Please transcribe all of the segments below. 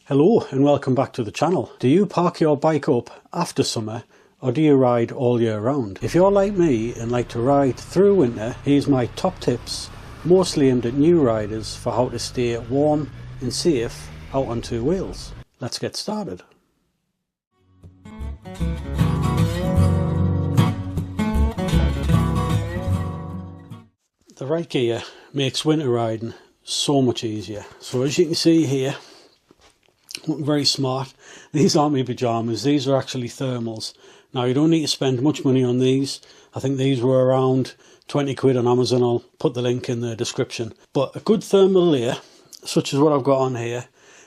Hello and welcome back to the channel. Do you park your bike up after summer or do you ride all year round? If you're like me and like to ride through winter, here's my top tips, mostly aimed at new riders, for how to stay warm and safe out on two wheels. Let's get started. The right gear makes winter riding so much easier. So as you can see here, looking very smart. These aren't my pyjamas, these are actually thermals. Now you don't need to spend much money on these. I think these were around 20 quid on Amazon. I'll put the link in the description. But a good thermal layer, such as what I've got on here,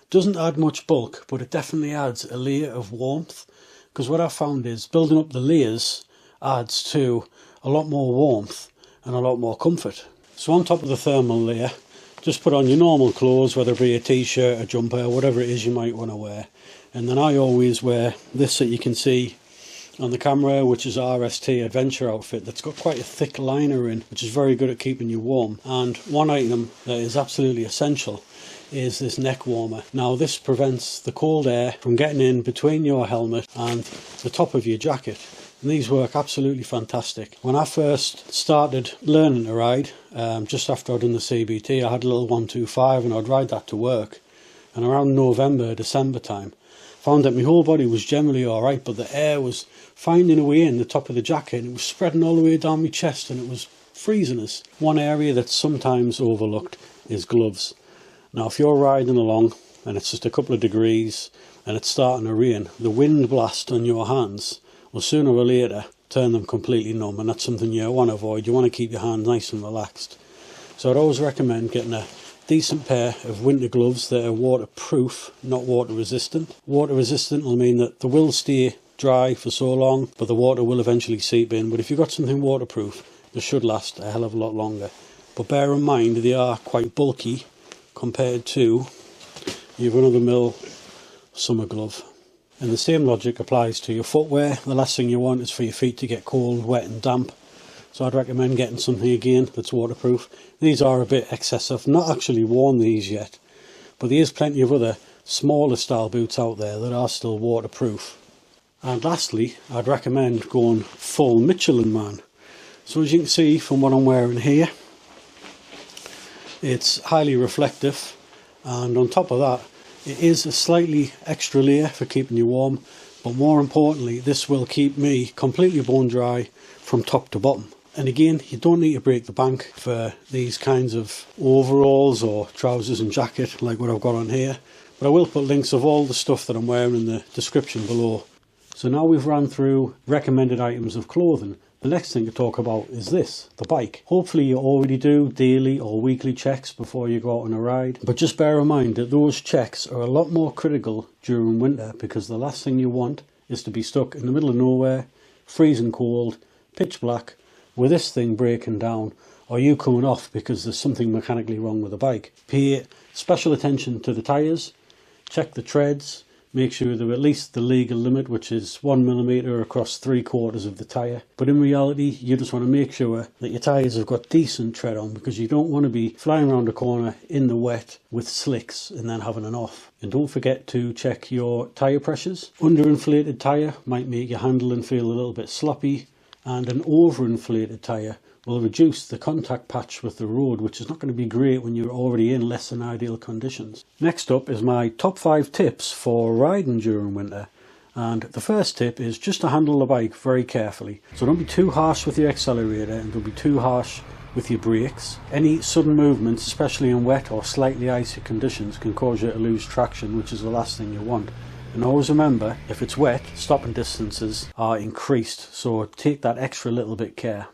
doesn't add much bulk, but it definitely adds a layer of warmth. Because what I've found is building up the layers adds to a lot more warmth and a lot more comfort. So on top of the thermal layer, just put on your normal clothes, whether it be a t-shirt, a jumper, whatever it is you might want to wear. And then I always wear this that you can see on the camera, which is RST Adventure outfit that's got quite a thick liner in, which is very good at keeping you warm. And one item that is absolutely essential is this neck warmer. Now this prevents the cold air from getting in between your helmet and the top of your jacket. And these work absolutely fantastic. When I first started learning to ride, just after I'd done the CBT, I had a little 125 and I'd ride that to work. And around November, December time, found that my whole body was generally alright, but the air was finding a way in the top of the jacket and it was spreading all the way down my chest and it was freezing us. One area that's sometimes overlooked is gloves. Now if you're riding along and it's just a couple of degrees and it's starting to rain, the wind blast on your hands will sooner or later turn them completely numb, and that's something you want to avoid. You want to keep your hands nice and relaxed. So I'd always recommend getting a decent pair of winter gloves that are waterproof, not water resistant. Water resistant will mean that they will stay dry for so long, but the water will eventually seep in. But if you've got something waterproof, they should last a hell of a lot longer. But bear in mind they are quite bulky compared to your run-of-the-mill summer glove. And the same logic applies to your footwear. The last thing you want is for your feet to get cold, wet and damp. So I'd recommend getting something again that's waterproof. These are a bit excessive. Not actually worn these yet, but there is plenty of other smaller style boots out there that are still waterproof. And lastly, I'd recommend going full Michelin Man. So as you can see from what I'm wearing here, it's highly reflective, and on top of that, it is a slightly extra layer for keeping you warm, but more importantly, this will keep me completely bone dry from top to bottom. And again, you don't need to break the bank for these kinds of overalls or trousers and jacket like what I've got on here, but I will put links of all the stuff that I'm wearing in the description below. So now we've run through recommended items of clothing. The next thing to talk about is this, the bike. Hopefully you already do daily or weekly checks before you go out on a ride. But just bear in mind that those checks are a lot more critical during winter, because the last thing you want is to be stuck in the middle of nowhere, freezing cold, pitch black, with this thing breaking down, or you coming off because there's something mechanically wrong with the bike. Pay special attention to the tyres, check the treads, make sure they're at least the legal limit, which is 1mm across 3/4 of the tyre. But in reality, you just want to make sure that your tyres have got decent tread on, because you don't want to be flying around a corner in the wet with slicks and then having an off. And don't forget to check your tyre pressures. Underinflated tyre might make your handling feel a little bit sloppy, and an overinflated tyre will reduce the contact patch with the road, which is not going to be great when you're already in less than ideal conditions. Next up is my top 5 tips for riding during winter. And the first tip is just to handle the bike very carefully. So don't be too harsh with your accelerator and don't be too harsh with your brakes. Any sudden movements, especially in wet or slightly icy conditions, can cause you to lose traction, which is the last thing you want. And always remember, if it's wet, stopping distances are increased, so take that extra little bit care.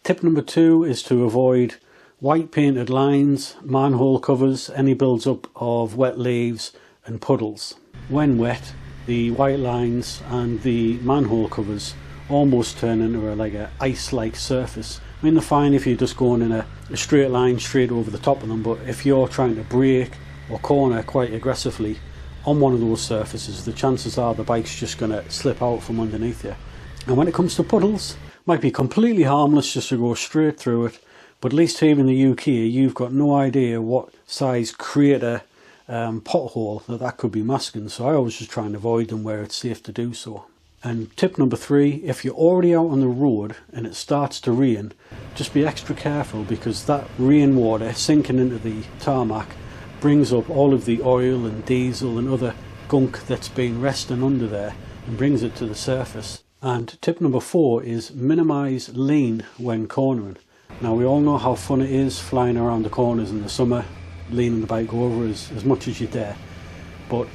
Tip number 2 is to avoid white painted lines, manhole covers, any builds up of wet leaves and puddles. When wet, the white lines and the manhole covers almost turn into like an ice-like surface. I mean, they're fine if you're just going in a straight line straight over the top of them, but if you're trying to brake or corner quite aggressively on one of those surfaces, the chances are the bike's just going to slip out from underneath you. And when it comes to puddles, might be completely harmless just to go straight through it, but at least here in the UK you've got no idea what size crater pothole that could be masking, so I always just try and avoid them where it's safe to do so. And tip number 3, if you're already out on the road and it starts to rain, just be extra careful, because that rainwater sinking into the tarmac brings up all of the oil and diesel and other gunk that's been resting under there and brings it to the surface. And tip number 4 is minimise lean when cornering. Now, we all know how fun it is flying around the corners in the summer, leaning the bike over as much as you dare, but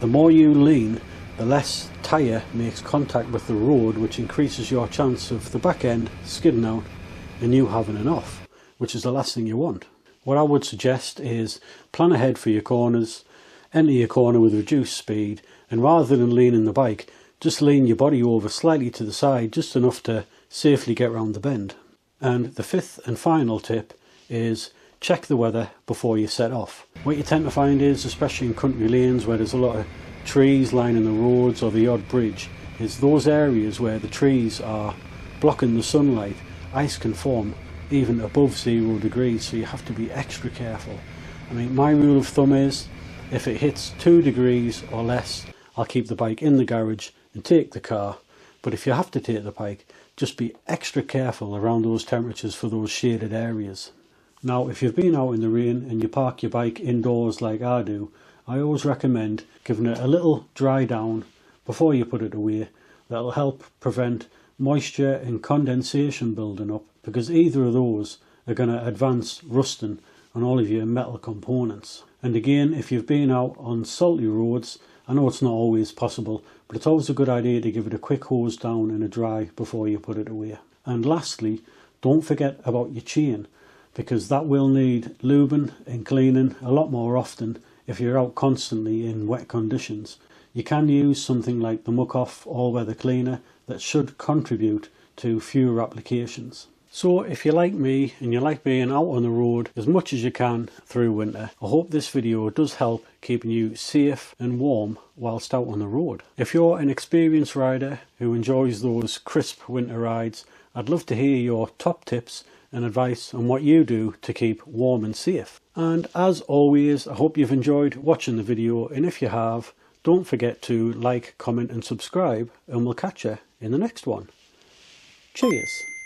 the more you lean, the less tyre makes contact with the road, which increases your chance of the back end skidding out and you having an off, which is the last thing you want. What I would suggest is plan ahead for your corners, enter your corner with reduced speed, and rather than leaning the bike, just lean your body over slightly to the side, just enough to safely get round the bend. And the 5th and final tip is check the weather before you set off. What you tend to find is, especially in country lanes where there's a lot of trees lining the roads or the odd bridge, is those areas where the trees are blocking the sunlight, ice can form even above 0 degrees, so you have to be extra careful. I mean, my rule of thumb is if it hits 2 degrees or less, I'll keep the bike in the garage and take the car. But if you have to take the bike, just be extra careful around those temperatures for those shaded areas. Now, if you've been out in the rain and you park your bike indoors like I do, I always recommend giving it a little dry down before you put it away. That'll help prevent moisture and condensation building up, because either of those are going to advance rusting on all of your metal components. And again, if you've been out on salty roads, I know it's not always possible, but it's always a good idea to give it a quick hose down and a dry before you put it away. And lastly, don't forget about your chain, because that will need lubing and cleaning a lot more often if you're out constantly in wet conditions. You can use something like the Muc-Off all-weather cleaner that should contribute to fewer applications. So if you're like me and you like being out on the road as much as you can through winter, I hope this video does help keeping you safe and warm whilst out on the road. If you're an experienced rider who enjoys those crisp winter rides, I'd love to hear your top tips and advice on what you do to keep warm and safe. And as always, I hope you've enjoyed watching the video, and if you have, don't forget to like, comment and subscribe, and we'll catch you in the next one. Cheers!